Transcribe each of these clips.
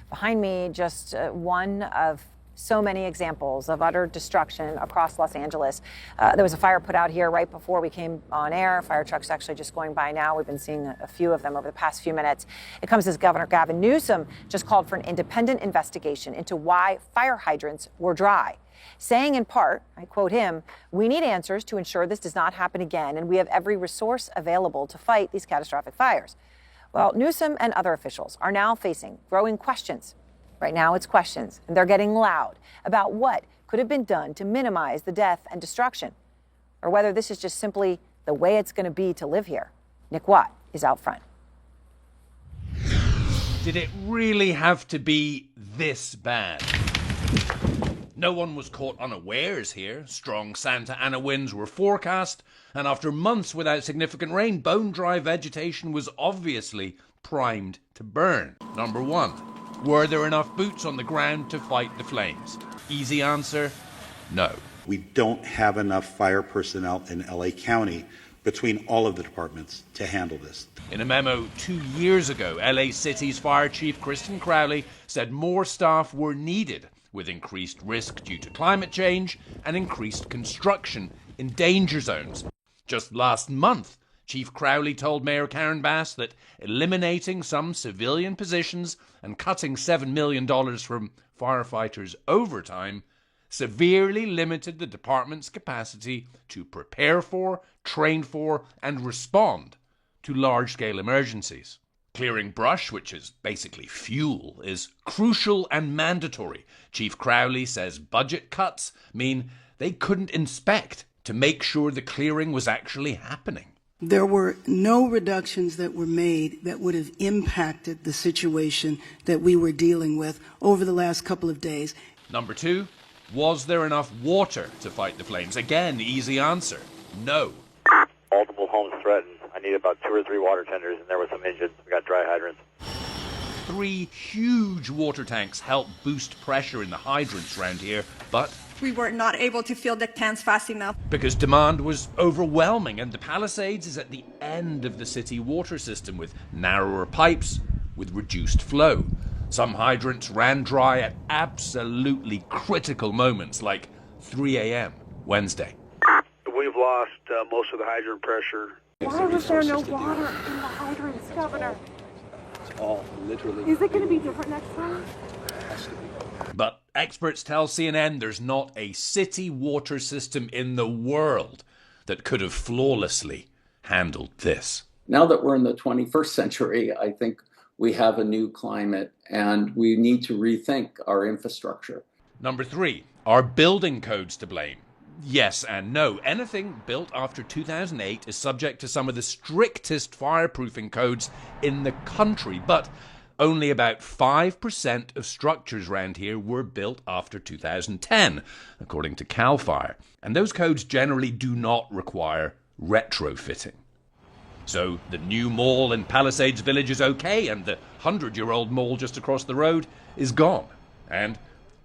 Behind me, just one of so many examples of utter destruction across Los Angeles. There was a fire put out here right before we came on air. Fire trucks actually just going by now. We've been seeing a few of them over the past few minutes. It comes as Governor Gavin Newsom just called for an independent investigation into why fire hydrants were dry, saying in part, I quote him, "We need answers to ensure this does not happen again, and we have every resource available to fight these catastrophic fires." Well, Newsom and other officials are now facing growing questions. Right now, it's questions, and they're getting loud about what could have been done to minimize the death and destruction, or whether this is just simply the way it's going to be to live here. Nick Watt is out front. Did it really have to be this bad? No one was caught unawares here. Strong Santa Ana winds were forecast, and after months without significant rain, bone-dry vegetation was obviously primed to burn. Number one, were there enough boots on the ground to fight the flames? Easy answer, no. We don't have enough fire personnel in LA County between all of the departments to handle this. In a memo 2 years ago, LA City's Fire Chief Kristen Crowley said more staff were needed, with increased risk due to climate change and increased construction in danger zones. Just last month, Chief Crowley told Mayor Karen Bass that eliminating some civilian positions and cutting $7 million from firefighters' overtime severely limited the department's capacity to prepare for, train for, and respond to large-scale emergencies. Clearing brush, which is basically fuel, is crucial and mandatory. Chief Crowley says budget cuts mean they couldn't inspect to make sure the clearing was actually happening. There were no reductions that were made that would have impacted the situation that we were dealing with over the last couple of days. Number two, was there enough water to fight the flames? Again, easy answer, no. Multiple homes threatened. I need about 2 or 3 water tenders, and there were some engines. We got dry hydrants. 3 huge water tanks help boost pressure in the hydrants around here, but we were not able to fill the tanks fast enough because demand was overwhelming, and the Palisades is at the end of the city water system with narrower pipes with reduced flow. Some hydrants ran dry at absolutely critical moments, like 3 a.m. Wednesday. We've lost most of the hydrant pressure. Why was there no water in the hydrants, Governor? It's all literally. Is it going to be different next time? But experts tell CNN there's not a city water system in the world that could have flawlessly handled this. Now that we're in the 21st century, I think we have a new climate and we need to rethink our infrastructure. Number 3, are building codes to blame? Yes and no. Anything built after 2008 is subject to some of the strictest fireproofing codes in the country, but only about 5% of structures around here were built after 2010, according to CAL FIRE. And those codes generally do not require retrofitting. So the new mall in Palisades Village is okay, and the 100-year-old mall just across the road is gone. And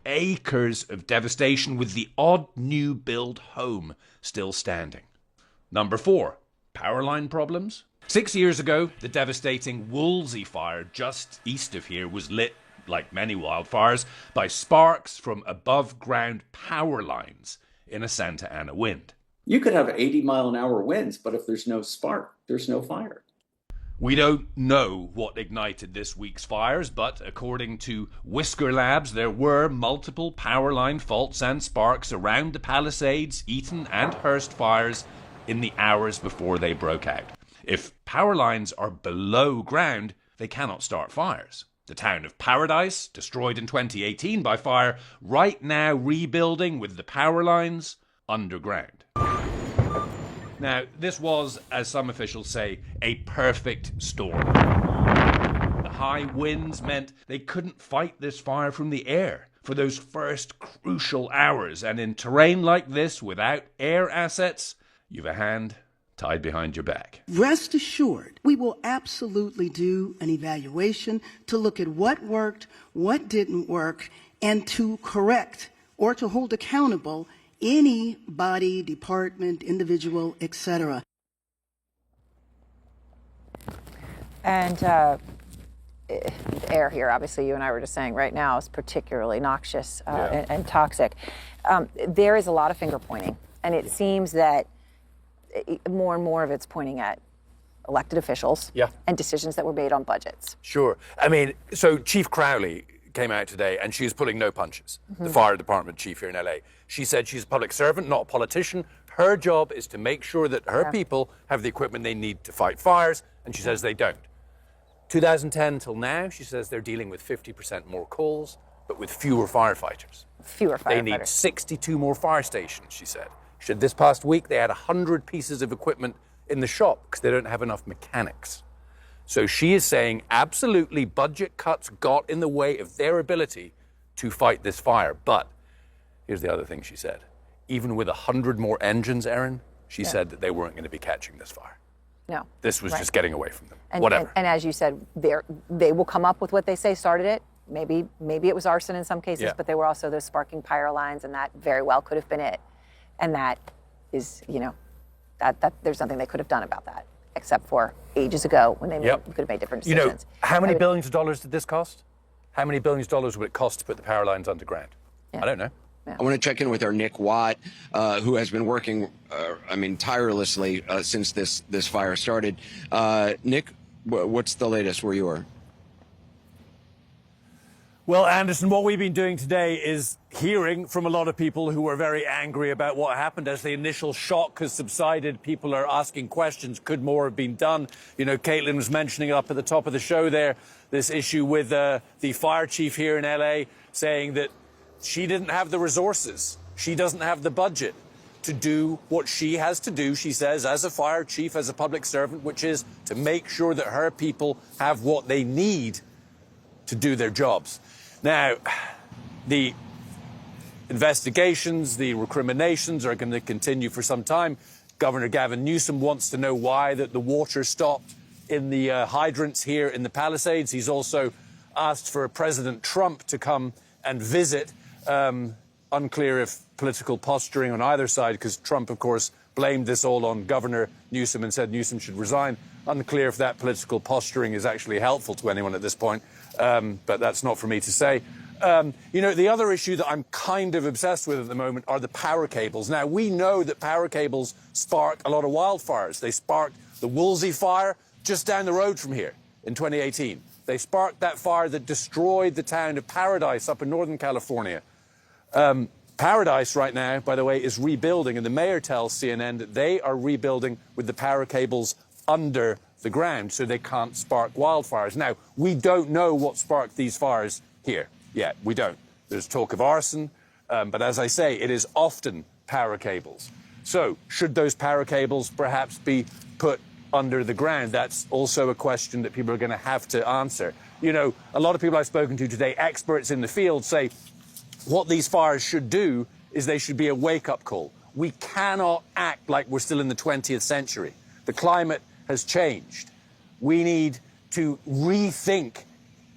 acres of devastation with the odd new build home still standing. Number 4, power line problems. 6 years ago, the devastating Woolsey fire just east of here was lit, like many wildfires, by sparks from above-ground power lines in a Santa Ana wind. You could have 80-mile-an-hour winds, but if there's no spark, there's no fire. We don't know what ignited this week's fires, but according to Whisker Labs, there were multiple power line faults and sparks around the Palisades, Eaton and Hearst fires in the hours before they broke out. If power lines are below ground, they cannot start fires. The town of Paradise, destroyed in 2018 by fire, right now rebuilding with the power lines underground. Now, this was, as some officials say, a perfect storm. The high winds meant they couldn't fight this fire from the air for those first crucial hours, and in terrain like this, without air assets, you've a hand tied behind your back. Rest assured, we will absolutely do an evaluation to look at what worked, what didn't work, and to correct or to hold accountable any body, department, individual, etc. And air here, obviously you and I were just saying right now, is particularly noxious and toxic. There is a lot of finger pointing, and it seems that more and more of it's pointing at elected officials and decisions that were made on budgets. Sure. I mean, so Chief Crowley came out today and she is pulling no punches, the fire department chief here in LA. She said she's a public servant, not a politician. Her job is to make sure that her people have the equipment they need to fight fires, and she says they don't. 2010 till now, she says they're dealing with 50% more calls, but with fewer firefighters. They need 62 more fire stations, she said. She said this past week they had 100 pieces of equipment in the shop because they don't have enough mechanics. So she is saying absolutely budget cuts got in the way of their ability to fight this fire. But here's the other thing she said. Even with 100 more engines, Erin, she said that they weren't going to be catching this fire. No. This was just getting away from them. And, Whatever. And as you said, they will come up with what they say started it. Maybe it was arson in some cases, but there were also those sparking pyro lines, and that very well could have been it. And that is, that there's nothing they could have done about that, except for ages ago when they could have made different decisions. How many billions of dollars did this cost? How many billions of dollars would it cost to put the power lines underground? I don't know. I want to check in with our Nick Watt, who has been working, tirelessly since this fire started. Nick, what's the latest where you are? Well, Anderson, what we've been doing today is hearing from a lot of people who are very angry about what happened. As the initial shock has subsided, people are asking questions. Could more have been done? Caitlin was mentioning up at the top of the show there, this issue with the fire chief here in LA saying that she didn't have the resources. She doesn't have the budget to do what she has to do, she says, as a fire chief, as a public servant, which is to make sure that her people have what they need to do their jobs. Now, the investigations, the recriminations are going to continue for some time. Governor Gavin Newsom wants to know why the water stopped in the hydrants here in the Palisades. He's also asked for President Trump to come and visit. Unclear if political posturing on either side, because Trump, of course, blamed this all on Governor Newsom and said Newsom should resign. Unclear if that political posturing is actually helpful to anyone at this point, but that's not for me to say. The other issue that I'm kind of obsessed with at the moment are the power cables. Now, we know that power cables spark a lot of wildfires. They sparked the Woolsey fire just down the road from here in 2018. They sparked that fire that destroyed the town of Paradise up in Northern California. Paradise right now, by the way, is rebuilding, and the mayor tells CNN that they are rebuilding with the power cables under the ground so they can't spark wildfires. Now, we don't know what sparked these fires here yet. We don't. There's talk of arson, but as I say, it is often power cables. So should those power cables perhaps be put under the ground? That's also a question that people are going to have to answer. A lot of people I've spoken to today, experts in the field, say what these fires should do is they should be a wake-up call. We cannot act like we're still in the 20th century. The climate has changed. We need to rethink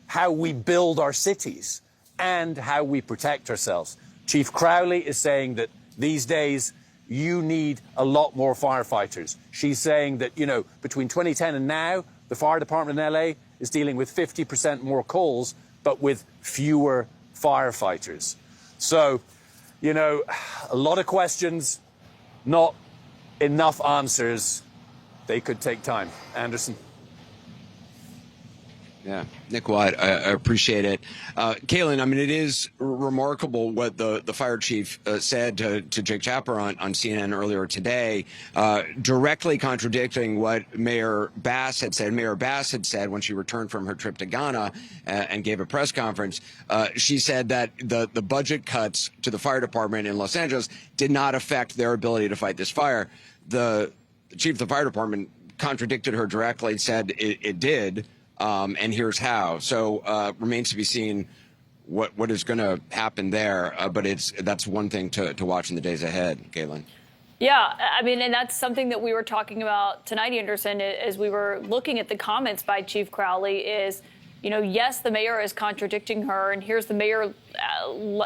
how we build our cities and how we protect ourselves. Chief Crowley is saying that these days you need a lot more firefighters. She's saying that, between 2010 and now, the fire department in LA is dealing with 50% more calls, but with fewer firefighters. So, a lot of questions, not enough answers. They could take time. Anderson. Yeah, Nick Watt, I appreciate it. Caitlin, it is remarkable what the fire chief said to Jake Tapper on CNN earlier today, directly contradicting what Mayor Bass had said. Mayor Bass had said when she returned from her trip to Ghana and gave a press conference, she said that the budget cuts to the fire department in Los Angeles did not affect their ability to fight this fire. The chief of the fire department contradicted her directly, said it did. And here's how. So remains to be seen what is going to happen there. But that's one thing to watch in the days ahead, Caitlin. Yeah, and that's something that we were talking about tonight, Anderson, as we were looking at the comments by Chief Crowley is, yes, the mayor is contradicting her, and here's the mayor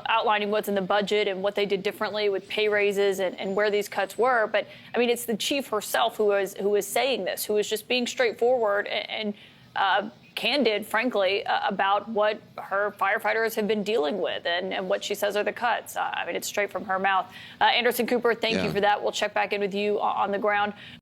outlining what's in the budget and what they did differently with pay raises and where these cuts were. But, it's the chief herself who is saying this, who is just being straightforward and candid, frankly, about what her firefighters have been dealing with and what she says are the cuts. I mean, it's straight from her mouth. Anderson Cooper, thank you for that. We'll check back in with you on the ground.